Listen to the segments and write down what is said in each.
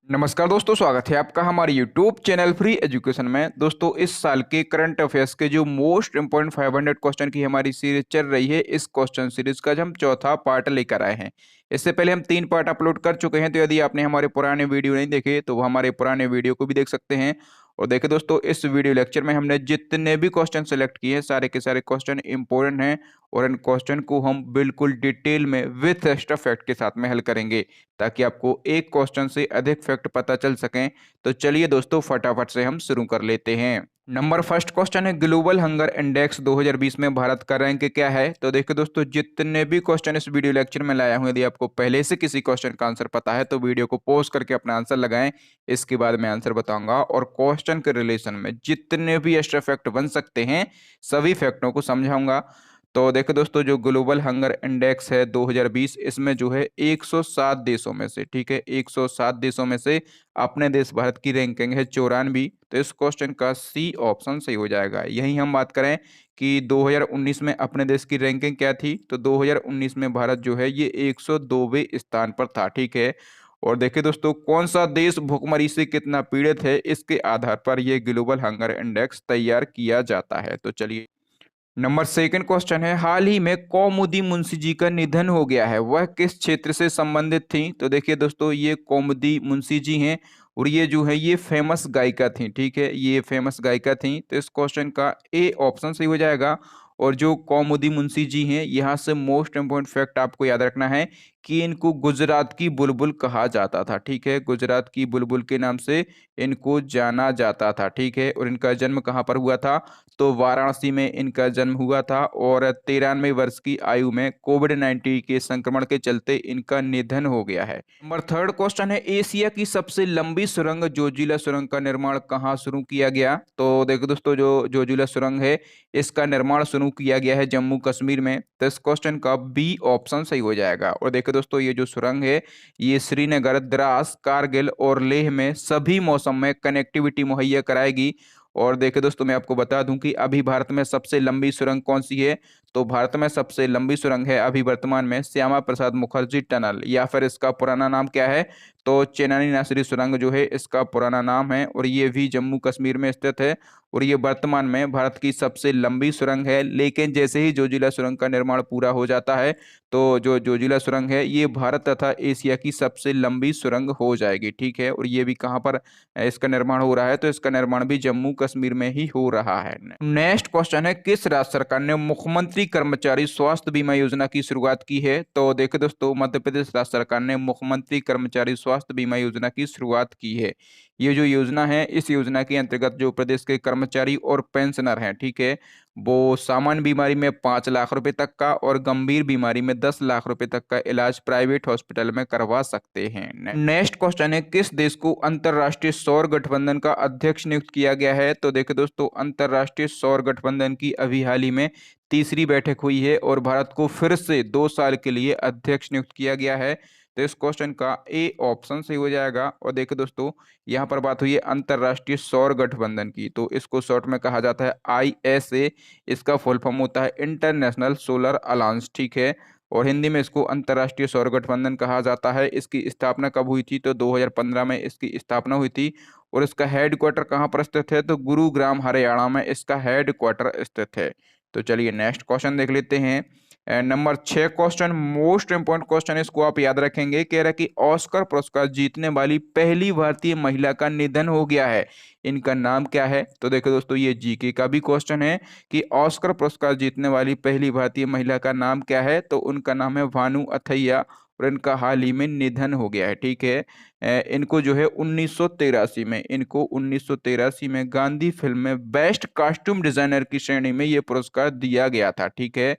नमस्कार दोस्तों, स्वागत है आपका हमारे यूट्यूब चैनल फ्री एजुकेशन में। दोस्तों, इस साल के करंट अफेयर्स के जो मोस्ट इंपोर्टेंट 500 क्वेश्चन की हमारी सीरीज चल रही है, इस क्वेश्चन सीरीज का आज हम चौथा पार्ट लेकर आए हैं। इससे पहले हम 3 पार्ट अपलोड कर चुके हैं, तो यदि आपने हमारे पुराने वीडियो नहीं देखे तो वो हमारे पुराने वीडियो को भी देख सकते हैं। और देखिए दोस्तों, इस वीडियो लेक्चर में हमने जितने भी क्वेश्चन सेलेक्ट किए हैं, सारे के सारे क्वेश्चन इंपॉर्टेंट हैं और इन क्वेश्चन को हम बिल्कुल डिटेल में विथ एक्स्ट्रा फैक्ट के साथ में हल करेंगे, ताकि आपको एक क्वेश्चन से अधिक फैक्ट पता चल सकें। तो चलिए दोस्तों, फटाफट से हम शुरू कर लेते हैं। नंबर फर्स्ट क्वेश्चन है, ग्लोबल हंगर इंडेक्स 2020 में भारत का रैंक क्या है? तो देखिए दोस्तों, जितने भी क्वेश्चन इस वीडियो लेक्चर में लाया हूं, यदि आपको पहले से किसी क्वेश्चन का आंसर पता है तो वीडियो को पॉज करके अपना आंसर लगाएं। इसके बाद मैं आंसर बताऊंगा और क्वेश्चन के रिलेशन में जितने भी एक्स्ट्रा फैक्ट बन सकते हैं, सभी फैक्टों को समझाऊंगा। तो देखो दोस्तों, जो ग्लोबल हंगर इंडेक्स है 2020, इसमें जो है 107 देशों में से, ठीक है, 107 देशों में से अपने देश भारत की रैंकिंग है 94। तो इस क्वेश्चन का सी ऑप्शन सही हो जाएगा। यही हम बात करें कि 2019 में अपने देश की रैंकिंग क्या थी, तो 2019 में भारत जो है ये 102वें स्थान पर था, ठीक है। और देखिए दोस्तों, कौन सा देश भुखमरी से कितना पीड़ित है, इसके आधार पर यह ग्लोबल हंगर इंडेक्स तैयार किया जाता है। तो चलिए, नंबर सेकंड क्वेश्चन है, हाल ही में कौमुदी मुंशी जी का निधन हो गया है, वह किस क्षेत्र से संबंधित थी? तो देखिए दोस्तों, ये कौमुदी मुंशी जी हैं और ये जो है ये फेमस गायिका थी, ठीक है, ये फेमस गायिका थी। तो इस क्वेश्चन का ए ऑप्शन सही हो जाएगा। और जो कौमुदी मुंशी जी हैं, यहाँ से मोस्ट इंपोर्टेंट फैक्ट आपको याद रखना है कि इनको गुजरात की बुलबुल कहा जाता था, ठीक है, गुजरात की बुलबुल के नाम से इनको जाना जाता था, ठीक है। और इनका जन्म कहाँ पर हुआ था? तो वाराणसी में इनका जन्म हुआ था और 93 वर्ष की आयु में कोविड-19 के संक्रमण के चलते इनका निधन हो गया है। नंबर थर्ड क्वेश्चन है, एशिया की सबसे लंबी सुरंग जोजिला सुरंग का निर्माण कहाँ शुरू किया गया? तो देखो दोस्तों, जो जोजिला सुरंग है, इसका निर्माण शुरू किया गया है जम्मू कश्मीर में। तो इस क्वेश्चन का बी ऑप्शन सही हो जाएगा। और देखो दोस्तों, ये जो सुरंग है, ये श्रीनगर, द्रास, कारगिल और लेह में सभी मौसम में कनेक्टिविटी मुहैया कराएगी। और देखिए दोस्तों, मैं आपको बता दूं कि अभी भारत में सबसे लंबी सुरंग कौन सी है? तो भारत में सबसे लंबी सुरंग है अभी वर्तमान में श्यामा प्रसाद मुखर्जी टनल, या फिर इसका पुराना नाम क्या है? तो चेनानी नासरी सुरंग जो है, इसका पुराना नाम है और ये भी जम्मू कश्मीर में स्थित है। और ये वर्तमान में भारत की सबसे लंबी सुरंग है। लेकिन जैसे ही जोजिला सुरंग का निर्माण पूरा हो जाता है, तो जो जोजिला सुरंग है, ये भारत तथा एशिया की सबसे लंबी सुरंग हो जाएगी, ठीक है। और ये भी कहाँ पर इसका निर्माण हो रहा है? तो इसका निर्माण भी जम्मू कश्मीर में ही हो रहा है। नेक्स्ट क्वेश्चन है, किस राज्य सरकार ने मुख्यमंत्री कर्मचारी स्वास्थ्य बीमा योजना की शुरुआत की है? तो देखो दोस्तों, मध्य प्रदेश राज्य सरकार ने मुख्यमंत्री कर्मचारी स्वास्थ्य बीमा योजना की शुरुआत की है। ये जो योजना है, इस योजना के अंतर्गत जो प्रदेश के कर्मचारी और पेंशनर हैं, ठीक है, वो सामान्य बीमारी में 5 लाख रुपए तक का और गंभीर बीमारी में 10 लाख रुपए तक का इलाज प्राइवेट हॉस्पिटल में करवा सकते हैं। नेक्स्ट क्वेश्चन है, किस देश को अंतरराष्ट्रीय सौर गठबंधन का अध्यक्ष नियुक्त किया गया है? तो देखिए दोस्तों, अंतरराष्ट्रीय सौर गठबंधन की अभी हाल ही में तीसरी बैठक हुई है और भारत को फिर से 2 साल के लिए अध्यक्ष नियुक्त किया गया है। तो इस क्वेश्चन का ए ऑप्शन सही हो जाएगा। और देखिए दोस्तों, यहाँ पर बात हुई है अंतरराष्ट्रीय सौर गठबंधन की, तो इसको शॉर्ट में कहा जाता है ISA। इसका फुल फॉर्म होता है इंटरनेशनल सोलर अलायंस, ठीक है। और हिंदी में इसको अंतरराष्ट्रीय सौर गठबंधन कहा जाता है। इसकी स्थापना कब हुई थी? तो 2015 में इसकी स्थापना हुई थी। और इसका हेडक्वार्टर कहाँ पर स्थित है? तो गुरुग्राम, हरियाणा में इसका हेडक्वार्टर स्थित है। तो चलिए नेक्स्ट क्वेश्चन देख लेते हैं। Number 6 question, most important question, इसको आप याद रखेंगे। कह रहा है कि ऑस्कर पुरस्कार जीतने वाली पहली भारतीय महिला का निधन हो गया है, इनका नाम क्या है? तो देखो दोस्तों, ये जीके का भी क्वेश्चन है कि ऑस्कर पुरस्कार जीतने वाली पहली भारतीय महिला का नाम क्या है? तो उनका नाम है भानु अथैया और इनका हाल ही में निधन हो गया है, ठीक है। इनको जो है 1983 में, इनको 1983 में गांधी फिल्म में बेस्ट कॉस्ट्यूम डिजाइनर की श्रेणी में ये पुरस्कार दिया गया था, ठीक है।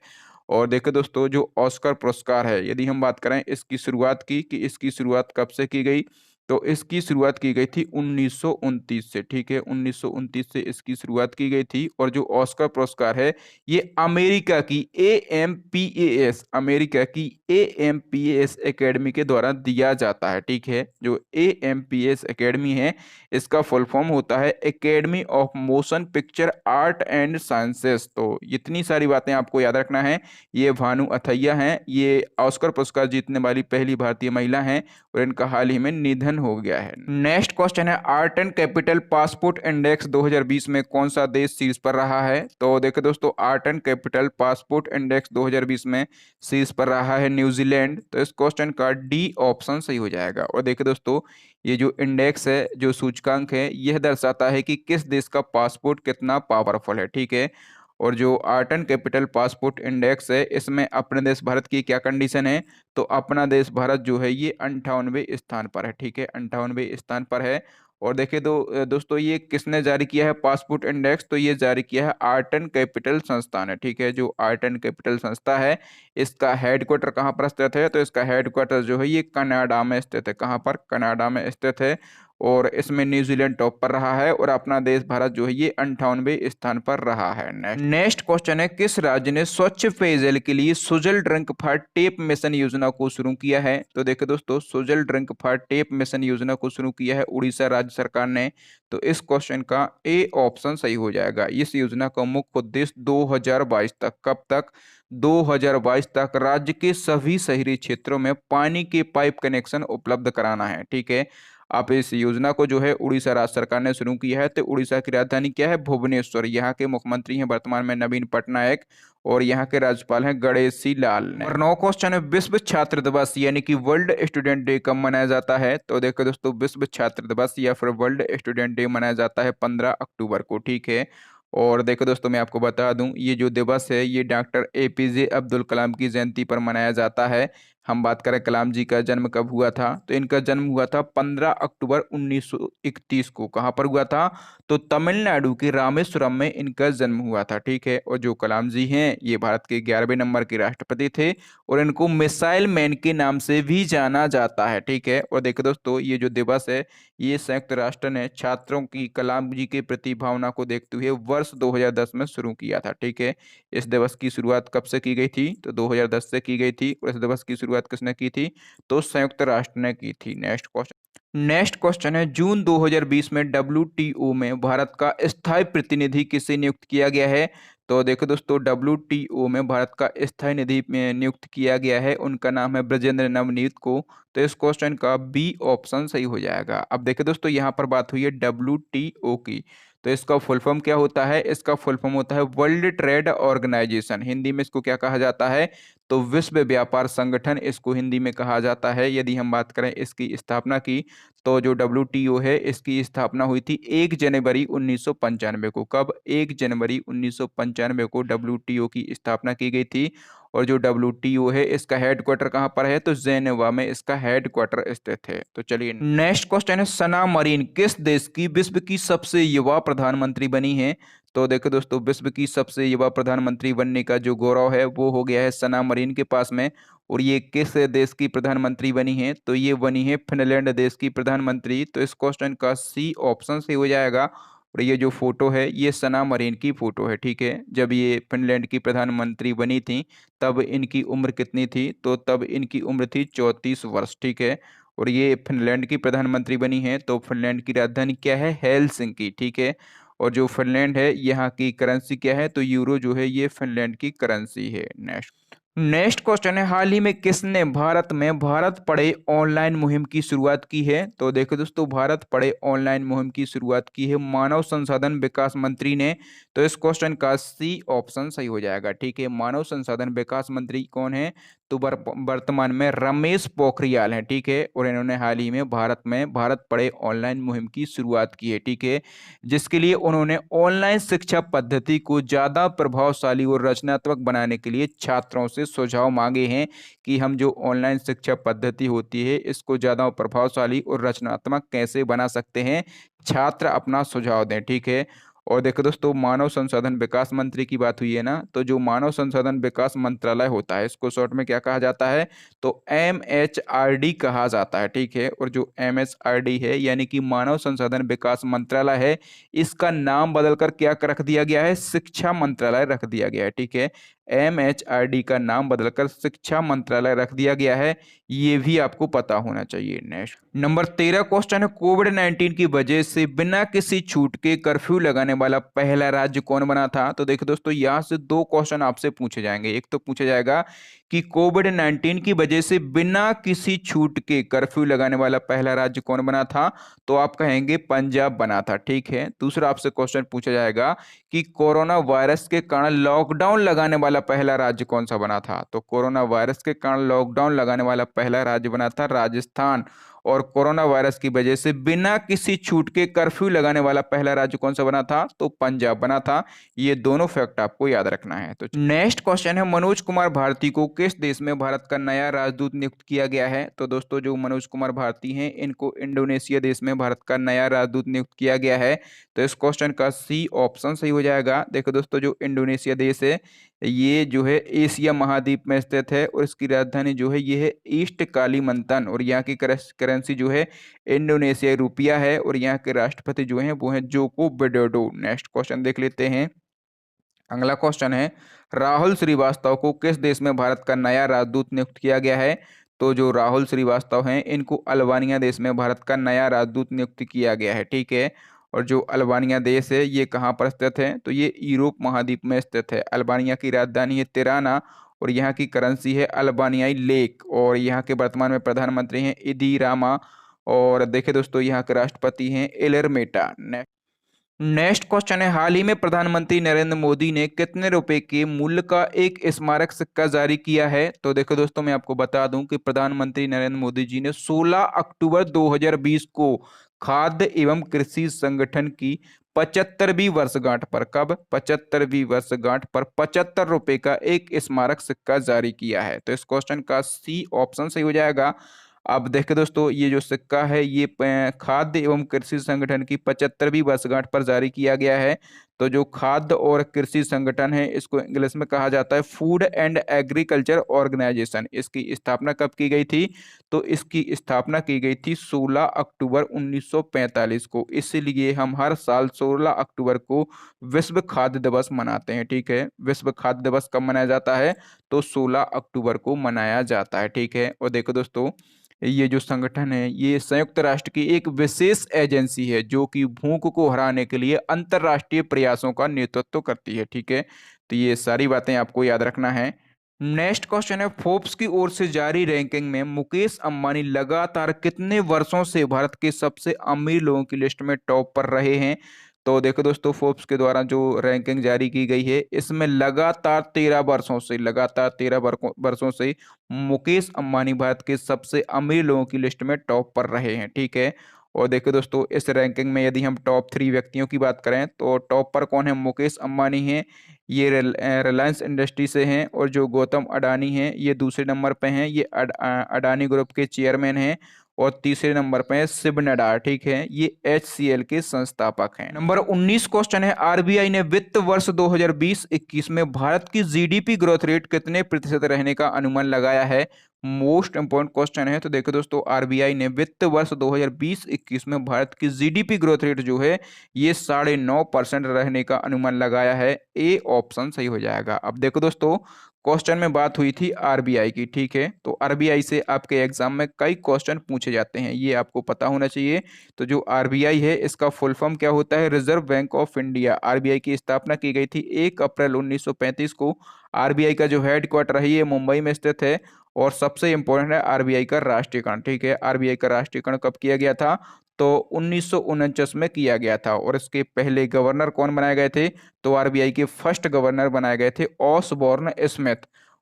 और देखो दोस्तों, जो ऑस्कर पुरस्कार है, यदि हम बात करें इसकी शुरुआत की कि इसकी शुरुआत कब से की गई, तो इसकी शुरुआत की गई थी 1929 से, ठीक है, 1929 से इसकी शुरुआत की गई थी। और जो ऑस्कर पुरस्कार है, ये अमेरिका की AMPAS, अमेरिका की AMPAS एकेडमी के द्वारा दिया जाता है, ठीक है। जो AMPAS एकेडमी है, इसका फुल फॉर्म होता है academy of motion picture art and sciences. तो इतनी सारी बातें आपको याद रखना है। ये भानु अथैया हैं, ये ऑस्कर पुरस्कार जीतने वाली पहली भारतीय महिला हैं और इनका हाल ही में निधन वन हो गया है। नेक्स्ट क्वेश्चन है art and capital passport index 2020 में कौन सा देश शीर्ष पर रहा है? तो देखो दोस्तों, art and capital passport index 2020 में शीर्ष पर रहा है न्यूजीलैंड। तो इस क्वेश्चन का डी ऑप्शन सही हो जाएगा। और देखिए दोस्तों, ये जो इंडेक्स है, जो सूचकांक है, यह दर्शाता है कि किस देश का पासपोर्ट कितना पावरफुल है। ठीक है। और जो art and capital passport index है, इसमें अपने देश भारत की क्या कंडीशन है? तो अपना देश भारत जो है ये 98वें स्थान पर है। ठीक है, 98वें स्थान पर है। और देखिए दोस्तों, ये किसने जारी किया है पासपोर्ट इंडेक्स? तो ये जारी किया है आर्ट एंड कैपिटल संस्थान है। ठीक है, जो आर्ट एंड कैपिटल संस्था है, इसका हेडक्वार्टर कहाँ पर स्थित है? तो इसका हेडक्वार्टर जो है ये कनाडा में स्थित है। कहाँ पर? कनाडा में स्थित है। और इसमें न्यूजीलैंड टॉप पर रहा है और अपना देश भारत जो है ये 98वें स्थान पर रहा है। नेक्स्ट क्वेश्चन है किस राज्य ने स्वच्छ पेयजल के लिए Sujal drink for tape mission योजना को शुरू किया है? तो देखो दोस्तों, Sujal drink for tape mission योजना को शुरू किया है उड़ीसा राज्य सरकार ने। तो इस क्वेश्चन का ए ऑप्शन सही हो जाएगा। इस योजना का मुख्य उद्देश्य 2022 तक, कब तक? 2022 तक राज्य के सभी शहरी क्षेत्रों में पानी के पाइप कनेक्शन उपलब्ध कराना है। ठीक है। आप इस योजना को जो है उड़ीसा राज्य सरकार ने शुरू किया है। तो उड़ीसा की राजधानी क्या है? भुवनेश्वर। यहाँ के मुख्यमंत्री हैं वर्तमान में नवीन पटनायक और यहाँ के राज्यपाल हैं गणेशी लाल ने। और 9 क्वेश्चन है विश्व छात्र दिवस यानी कि वर्ल्ड स्टूडेंट डे कब मनाया जाता है? तो देखो दोस्तों, विश्व छात्र दिवस या फिर वर्ल्ड स्टूडेंट डे मनाया जाता है 15 अक्टूबर को। ठीक है। और देखो दोस्तों, मैं आपको बता दूं, ये जो दिवस है ये डॉक्टर एपीजे अब्दुल कलाम की जयंती पर मनाया जाता है। हम बात करें कलाम जी का जन्म कब हुआ था, तो इनका जन्म हुआ था 15 अक्टूबर 1931 को। कहाँ पर हुआ था? तो तमिलनाडु के रामेश्वरम में इनका जन्म हुआ था। ठीक है। और जो कलाम जी हैं ये भारत के 11वें नंबर के राष्ट्रपति थे और इनको मिसाइल मैन के नाम से भी जाना जाता है। ठीक है। और देखो दोस्तों, ये जो दिवस है ये संयुक्त राष्ट्र ने छात्रों की कलाम जी के प्रति भावना को देखते हुए वर्ष 2010 में शुरू किया था। ठीक है। इस दिवस की शुरुआत कब से की गई थी? तो 2010 से की गई थी। और इस दिवस की शुरुआत किसने की थी? तो संयुक्त राष्ट्र ने की थी। नेक्स्ट क्वेश्चन है जून 2020 में डब्ल्यूटीओ में भारत का स्थायी प्रतिनिधि किसे नियुक्त किया गया है? तो देखो दोस्तों, डब्ल्यूटीओ में भारत का स्थायी निधि में नियुक्त किया गया है, उनका नाम है ब्रजेंद्र नवनीत को। तो इस क्वेश्चन का बी ऑप्शन सही हो जाएगा। अब देखो दोस्तों, यहाँ पर बात हुई है डब्ल्यूटीओ की। तो इसका फुल फॉर्म क्या होता है? इसका फुल फॉर्म होता है वर्ल्ड ट्रेड ऑर्गेनाइजेशन। हिंदी में इसको क्या कहा जाता है? तो विश्व व्यापार संगठन इसको हिंदी में कहा जाता है। यदि हम बात करें इसकी स्थापना की, तो जो डब्ल्यूटीओ है इसकी स्थापना हुई थी 1 जनवरी 1995 को। कब? 1 जनवरी 1995 को डब्ल्यूटीओ की स्थापना की गई थी। और जो डब्ल्यूटीओ है इसका हेडक्वार्टर कहाँ पर है? तो जेनेवा में इसका हेडक्वार्टर स्थित है। तो चलिए नेक्स्ट क्वेश्चन है सना मरीन किस देश की विश्व की सबसे युवा प्रधानमंत्री बनी है? तो देखो दोस्तों, विश्व की सबसे युवा प्रधानमंत्री बनने का जो गौरव है वो हो गया है सना मरीन के पास में। और ये किस देश की प्रधानमंत्री बनी है? तो ये बनी है फिनलैंड देश की प्रधानमंत्री। तो इस क्वेश्चन का सी ऑप्शन से हो जाएगा। और ये जो फोटो है ये सना मरीन की फोटो है। ठीक है। जब ये फिनलैंड की प्रधानमंत्री बनी थी तब इनकी उम्र कितनी थी? तो तब इनकी उम्र थी 34 वर्ष। ठीक है। और ये फिनलैंड की प्रधानमंत्री बनी है। तो फिनलैंड की राजधानी क्या है? हेलसिंकी। ठीक है। और जो फिनलैंड है यहाँ की करेंसी क्या है? तो यूरो जो है ये फिनलैंड की करेंसी है। नेक्स्ट क्वेश्चन है हाल ही में किसने भारत में भारत पढ़े ऑनलाइन मुहिम की शुरुआत की है? तो देखो दोस्तों, भारत पढ़े ऑनलाइन मुहिम की शुरुआत की है मानव संसाधन विकास मंत्री ने। तो इस क्वेश्चन का सी ऑप्शन सही हो जाएगा। ठीक है। मानव संसाधन विकास मंत्री कौन है? तो वर्तमान में रमेश पोखरियाल हैं। ठीक है। और इन्होंने हाल ही में भारत पढ़े ऑनलाइन मुहिम की शुरुआत की है। ठीक है। जिसके लिए उन्होंने ऑनलाइन शिक्षा पद्धति को ज्यादा प्रभावशाली और रचनात्मक बनाने के लिए छात्रों से सुझाव मांगे हैं कि हम जो ऑनलाइन शिक्षा पद्धति होती है इसको ज्यादा प्रभावशाली और रचनात्मक कैसे बना सकते हैं, छात्र अपना सुझाव दें। ठीक है। और देखो दोस्तों, मानव संसाधन विकास मंत्री की बात हुई है ना, तो जो मानव संसाधन विकास मंत्रालय होता है इसको शॉर्ट में क्या कहा जाता है? तो MHRD कहा जाता है। ठीक है। और जो MHRD है यानी कि मानव संसाधन विकास मंत्रालय है, इसका नाम बदलकर क्या रख दिया गया है? शिक्षा मंत्रालय रख दिया गया है। ठीक है। MHRD का नाम बदलकर शिक्षा मंत्रालय रख दिया गया है, ये भी आपको पता होना चाहिए। नेक्स्ट नंबर 13 क्वेश्चन है कोविड-19 की वजह से बिना किसी छूट के कर्फ्यू लगाने वाला पहला राज्य कौन बना था? तो देखो दोस्तों, यहाँ से 2 क्वेश्चन आपसे पूछे जाएंगे। एक तो पूछा जाएगा कि कोविड-19 की वजह से बिना किसी छूट के कर्फ्यू लगाने वाला पहला राज्य कौन बना था? तो आप कहेंगे पंजाब बना था, ठीक है। दूसरा आपसे क्वेश्चन पूछा जाएगा कि कोरोना वायरस के कारण लॉकडाउन लगाने वाला पहला राज्य कौन-सा बना था? तो कोरोना वायरस के कारण लॉकडाउन लगाने वाला पहला राज्य बना था राजस्थान। और कोरोना वायरस की वजह से बिना किसी छूट के कर्फ्यू लगाने वाला पहला राज्य कौन-सा बना था? तो पंजाब बना था। ये दोनों फैक्ट आपको याद रखना है। तो नेक्स्ट क्वेश्चन है, मनोज कुमार भारती को किस देश में भारत का नया राजदूत नियुक्त किया गया है? तो दोस्तों जो मनोज कुमार भारती हैं इनको इंडोनेशिया देश में भारत का नया राजदूत नियुक्त किया गया है। तो इस क्वेश्चन का सी ऑप्शन सही हो जाएगा। देखो दोस्तों जो इंडोनेशिया देश है ये जो है एशिया महाद्वीप में स्थित है और इसकी राजधानी जो है ये है ईस्ट कालीमंतन और यहाँ की करेंसी जो है इंडोनेशियाई रुपया है और यहाँ के राष्ट्रपति जो हैं वो हैं जोको विडोडो। नेक्स्ट क्वेश्चन देख लेते हैं। अगला क्वेश्चन है, राहुल श्रीवास्तव को किस देश में भारत का नया राजदूत नियुक्त किया गया है? तो जो राहुल श्रीवास्तव हैं इनको अल्बानिया देश में भारत का नया राजदूत नियुक्त किया गया है, ठीक है। और जो अल्बानिया देश है ये कहाँ पर स्थित है? तो ये यूरोप महाद्वीप में स्थित है। अल्बानिया की राजधानी है तिराना और यहाँ की करेंसी है अल्बानियाई लेक और यहाँ के वर्तमान में प्रधानमंत्री हैं इदी रामा और देखिए दोस्तों यहाँ के राष्ट्रपति हैं एलरमेटा। नेक्स्ट क्वेश्चन है, हाल ही में प्रधानमंत्री नरेंद्र मोदी ने कितने रुपए के मूल्य का एक स्मारक सिक्का जारी किया है? तो देखो दोस्तों मैं आपको बता दूं कि प्रधानमंत्री नरेंद्र मोदी जी ने 16 अक्टूबर 2020 को खाद्य एवं कृषि संगठन की 75वीं वर्षगांठ पर, कब? 75वीं वर्षगांठ पर 75 रुपए का एक स्मारक सिक्का जारी किया है। तो इस क्वेश्चन का सी ऑप्शन सही हो जाएगा। अब देखिए दोस्तों ये जो सिक्का है ये खाद्य एवं कृषि संगठन की 75वीं वर्षगांठ पर जारी किया गया है। तो जो खाद्य और कृषि संगठन है इसको इंग्लिश में कहा जाता है फूड एंड एग्रीकल्चर ऑर्गेनाइजेशन। इसकी स्थापना कब की गई थी? तो इसकी स्थापना की गई थी 16 अक्टूबर 1945 को। इसीलिए हम हर साल 16 अक्टूबर को विश्व खाद्य दिवस मनाते हैं, ठीक है। विश्व खाद्य दिवस कब मनाया जाता है? तो 16 अक्टूबर को मनाया जाता है, ठीक है। और देखो दोस्तों ये जो संगठन है ये संयुक्त राष्ट्र की एक विशेष एजेंसी है जो कि भूख को हराने के लिए अंतरराष्ट्रीय प्रयासों का नेतृत्व करती है, ठीक है। तो ये सारी बातें आपको याद रखना है। नेक्स्ट क्वेश्चन है, फोर्ब्स की ओर से जारी रैंकिंग में मुकेश अंबानी लगातार कितने वर्षों से भारत के सबसे अमीर लोगों की लिस्ट में टॉप पर रहे हैं? तो देखो दोस्तों फोर्ब्स के द्वारा जो रैंकिंग जारी की गई है इसमें लगातार 13 वर्षों से मुकेश अंबानी भारत के सबसे अमीर लोगों की लिस्ट में टॉप पर रहे हैं, ठीक है। और देखो दोस्तों इस रैंकिंग में यदि हम टॉप 3 व्यक्तियों की बात करें तो टॉप पर कौन है? मुकेश अंबानी हैं, ये रिलायंस इंडस्ट्री से हैं। और जो गौतम अडानी हैं ये दूसरे नंबर पे हैं, ये अडानी ग्रुप के चेयरमैन हैं। और तीसरे नंबर पे है शिव नडार, ठीक है, ये HCL के संस्थापक हैं। नंबर 19 क्वेश्चन है, आरबीआई ने वित्त वर्ष 2020-21 में भारत की जीडीपी ग्रोथ रेट कितने प्रतिशत रहने का अनुमान लगाया है? मोस्ट इंपोर्टेंट क्वेश्चन है। तो देखो दोस्तों आरबीआई ने वित्त वर्ष 2020-21 में भारत की जीडीपी ग्रोथ रेट जो है ये 9.5% रहने का अनुमान लगाया है। ए ऑप्शन सही हो जाएगा। अब देखो दोस्तों क्वेश्चन में बात हुई थी आरबीआई की, ठीक है। तो आरबीआई से आपके एग्जाम में कई क्वेश्चन पूछे जाते हैं, ये आपको पता होना चाहिए। तो जो आरबीआई है इसका फुल फॉर्म क्या होता है? Reserve bank of India. RBI की स्थापना की गई थी 1 अप्रैल 1935 को। आरबीआई का जो हेडक्वार्टर है ये मुंबई में स्थित है। और सबसे इंपॉर्टेंट है आरबीआई का राष्ट्रीयकरण, ठीक है। आरबीआई का राष्ट्रीयकरण कब किया गया था? तो 1949 में किया गया था। और इसके पहले गवर्नर कौन बनाए गए थे? तो आरबीआई के फर्स्ट गवर्नर बनाए गए थे ऑसबॉर्न स्मिथ।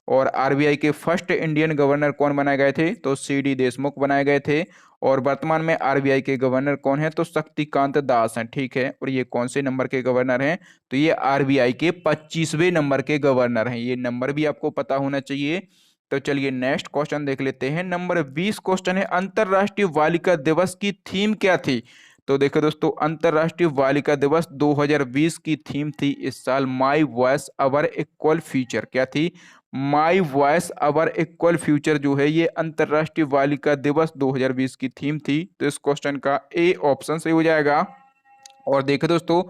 और आरबीआई के फर्स्ट इंडियन गवर्नर कौन बनाए गए थे? तो सीडी देशमुख बनाए गए थे। और वर्तमान में आरबीआई के गवर्नर कौन है? तो शक्तिकांत दास हैं, ठीक है। और ये कौन से नंबर के गवर्नर हैं? तो ये आरबीआई के 25वें नंबर के गवर्नर हैं। ये नंबर भी आपको पता होना चाहिए। तो चलिए नेक्स्ट क्वेश्चन देख लेते हैं। नंबर 20 क्वेश्चन है, अंतरराष्ट्रीय बालिका दिवस की थीम क्या थी? तो देखो दोस्तों अंतरराष्ट्रीय बालिका दिवस 2020 की थीम थी इस साल my voice our equal future. क्या थी? My voice our equal future जो है ये अंतरराष्ट्रीय बालिका दिवस 2020 की थीम थी। तो इस क्वेश्चन का ए ऑप्शन सही हो जाएगा। और देखो दोस्तों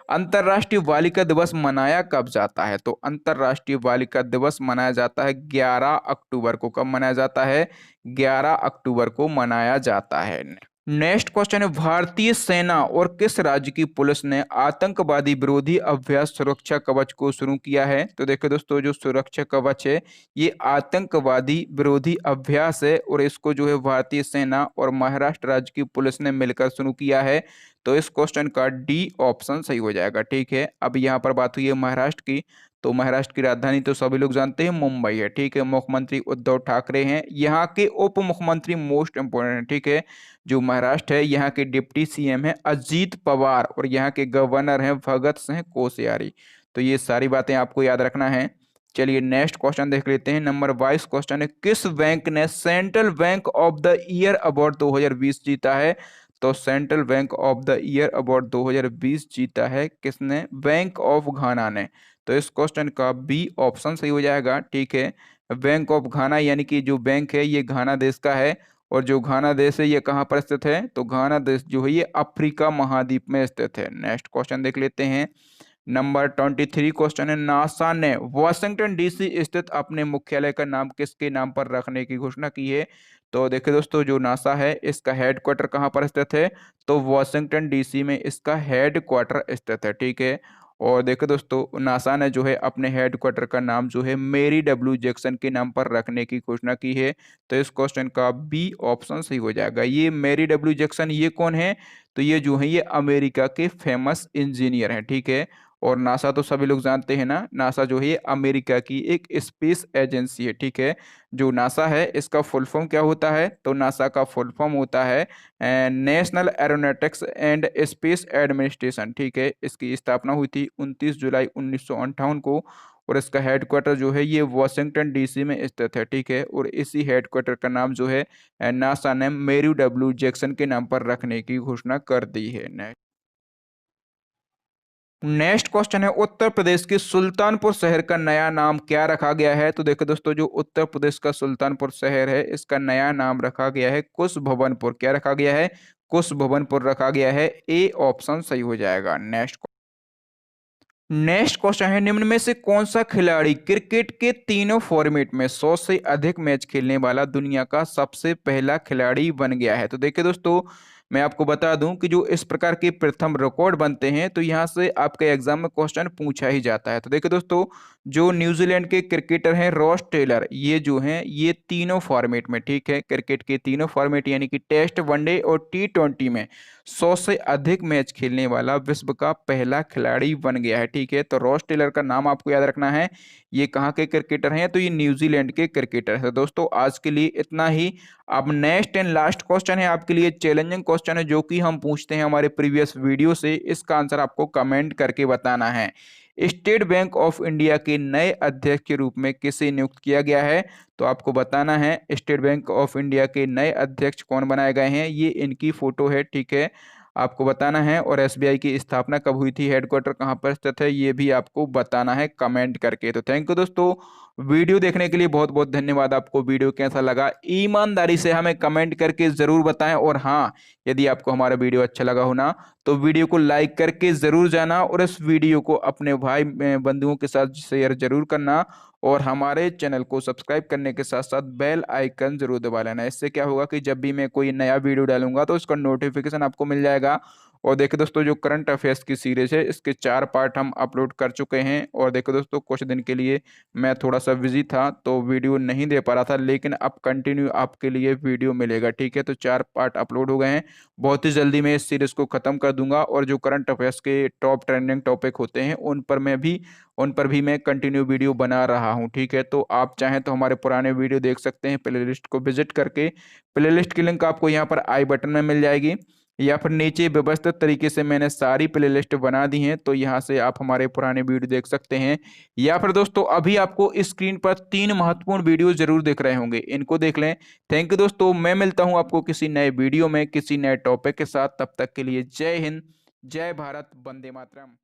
अंतरराष्ट्रीय बालिका दिवस मनाया कब जाता है? तो अंतरराष्ट्रीय बालिका दिवस मनाया जाता है 11 अक्टूबर को। कब मनाया जाता है? 11 अक्टूबर को मनाया जाता है। नेक्स्ट क्वेश्चन है, भारतीय सेना और किस राज्य की पुलिस ने आतंकवादी विरोधी अभ्यास सुरक्षा कवच को शुरू किया है? तो देखो दोस्तों, जो सुरक्षा कवच है ये आतंकवादी विरोधी अभ्यास है और इसको जो है भारतीय सेना और महाराष्ट्र राज्य की पुलिस ने मिलकर शुरू किया है। तो इस क्वेश्चन का डी ऑप्शन सही हो जाएगा। ठीक है, अब यहाँ पर बात हुई है महाराष्ट्र की। तो महाराष्ट्र की राजधानी तो सभी लोग जानते हैं मुंबई है। ठीक है, मुख्यमंत्री उद्धव ठाकरे हैं। यहाँ के उप मुख्यमंत्री मोस्ट इंपोर्टेंट है। ठीक है, जो महाराष्ट्र है यहाँ के डिप्टी सीएम है अजीत पवार और यहाँ के गवर्नर हैं भगत सिंह कोश्यारी। तो ये सारी बातें आपको याद रखना है। चलिए नेक्स्ट क्वेश्चन देख लेते हैं। नंबर 22 क्वेश्चन है, किस बैंक ने central bank of the year award 2020 जीता है? तो central bank of the year award 2020 जीता है किसने? बैंक ऑफ घाना ने। तो इस क्वेश्चन का बी ऑप्शन सही हो जाएगा। ठीक है, बैंक ऑफ घाना यानी कि जो बैंक है ये घाना देश का है। और जो घाना देश है ये कहाँ पर स्थित है? तो घाना देश जो है ये अफ्रीका महाद्वीप में स्थित है। नेक्स्ट क्वेश्चन देख लेते हैं। नंबर 23 क्वेश्चन है, नासा ने वॉशिंगटन डीसी स्थित अपने मुख्यालय का नाम किसके नाम पर रखने की घोषणा की है? तो देखिए दोस्तों, जो नासा है इसका हेडक्वार्टर कहाँ पर स्थित है? तो वॉशिंगटन डीसी में इसका हेडक्वार्टर स्थित है। ठीक है, और देखो दोस्तों, नासा ने जो है अपने हेडक्वार्टर का नाम जो है मेरी डब्ल्यू जैक्सन के नाम पर रखने की घोषणा की है। तो इस क्वेश्चन का बी ऑप्शन सही हो जाएगा। ये मेरी डब्ल्यू जैक्सन ये कौन है? तो ये जो है ये अमेरिका के फेमस इंजीनियर हैं। ठीक है, और नासा तो सभी लोग जानते हैं ना, नासा जो है ये अमेरिका की एक स्पेस एजेंसी है। ठीक है, जो नासा है इसका फुल फॉर्म क्या होता है? तो नासा का फुल फॉर्म होता है national aeronautics and space administration. ठीक है, इसकी स्थापना हुई थी 29 जुलाई 1958 को और इसका हेडक्वार्टर जो है ये वॉशिंगटन डीसी में स्थित है। ठीक है, और इसी हेडक्वार्टर का नाम जो है नासा ने मैरी डब्ल्यू जैक्सन के नाम पर रखने की घोषणा कर दी है। नेक्स्ट क्वेश्चन है, उत्तर प्रदेश के सुल्तानपुर शहर का नया नाम क्या रखा गया है? तो देखो दोस्तों, जो उत्तर प्रदेश का सुल्तानपुर शहर है इसका नया नाम रखा गया है कुश भवनपुर। क्या रखा गया है? कुश भवनपुर रखा गया है। ए ऑप्शन सही हो जाएगा। नेक्स्ट क्वेश्चन है, निम्न में से कौन सा खिलाड़ी क्रिकेट के तीनों फॉर्मेट में 100 से अधिक मैच खेलने वाला दुनिया का सबसे पहला खिलाड़ी बन गया है? तो देखिए दोस्तों, मैं आपको बता दूं कि जो इस प्रकार के प्रथम रिकॉर्ड बनते हैं तो यहां से आपके एग्जाम में क्वेश्चन पूछा ही जाता है। तो देखिए दोस्तों, जो न्यूजीलैंड के क्रिकेटर हैं रॉस टेलर, ये जो हैं ये तीनों फॉर्मेट में, ठीक है, क्रिकेट के तीनों फॉर्मेट यानी कि टेस्ट, वनडे और T20 में 100 से अधिक मैच खेलने वाला विश्व का पहला खिलाड़ी बन गया है। ठीक है, तो रॉस टेलर का नाम आपको याद रखना है। ये कहाँ के क्रिकेटर हैं? तो ये न्यूजीलैंड के क्रिकेटर हैं। दोस्तों आज के लिए इतना ही। अब नेक्स्ट एंड लास्ट क्वेश्चन है आपके लिए, चैलेंजिंग क्वेश्चन है जो कि हम पूछते हैं हमारे प्रीवियस वीडियो से। इसका आंसर आपको कमेंट करके बताना है। स्टेट बैंक ऑफ इंडिया के नए अध्यक्ष के रूप में किसे नियुक्त किया गया है? तो आपको बताना है स्टेट बैंक ऑफ इंडिया के नए अध्यक्ष कौन बनाए गए हैं। ये इनकी फोटो है। ठीक है, आपको बताना है। और एसबीआई की स्थापना कब हुई थी, हेडक्वार्टर कहाँ पर स्थित है, ये भी आपको बताना है कमेंट करके। तो थैंक यू दोस्तों, वीडियो देखने के लिए बहुत बहुत धन्यवाद। आपको वीडियो कैसा लगा ईमानदारी से हमें कमेंट करके जरूर बताएं। और हाँ, यदि आपको हमारा वीडियो अच्छा लगा हो ना तो वीडियो को लाइक करके जरूर जाना और इस वीडियो को अपने भाई बंधुओं के साथ शेयर जरूर करना। और हमारे चैनल को सब्सक्राइब करने के साथ साथ बेल आइकन जरूर दबा लेना। इससे क्या होगा कि जब भी मैं कोई नया वीडियो डालूंगा तो उसका नोटिफिकेशन आपको मिल जाएगा। और देखो दोस्तों, जो करंट अफेयर्स की सीरीज है इसके 4 पार्ट हम अपलोड कर चुके हैं। और देखो दोस्तों, कुछ दिन के लिए मैं थोड़ा सा बिजी था तो वीडियो नहीं दे पा रहा था, लेकिन अब कंटिन्यू आपके लिए वीडियो मिलेगा। ठीक है, तो 4 पार्ट अपलोड हो गए हैं। बहुत ही जल्दी मैं इस सीरीज को खत्म कर दूंगा और जो करंट अफेयर्स के टॉप ट्रेंडिंग टॉपिक होते हैं उन पर भी मैं कंटिन्यू वीडियो बना रहा हूं। ठीक है, तो आप चाहें तो हमारे पुराने वीडियो देख सकते हैं प्लेलिस्ट को विजिट करके। प्लेलिस्ट की लिंक आपको यहाँ पर आई बटन में मिल जाएगी या फिर नीचे व्यवस्थित तरीके से मैंने सारी प्लेलिस्ट बना दी हैं, तो यहाँ से आप हमारे पुराने वीडियो देख सकते हैं। या फिर दोस्तों, अभी आपको स्क्रीन पर 3 महत्वपूर्ण वीडियो जरूर दिख रहे होंगे, इनको देख लें। थैंक यू दोस्तों, मैं मिलता हूँ आपको किसी नए वीडियो में किसी नए टॉपिक के साथ। तब तक के लिए जय हिंद, जय भारत, वंदे मातरम।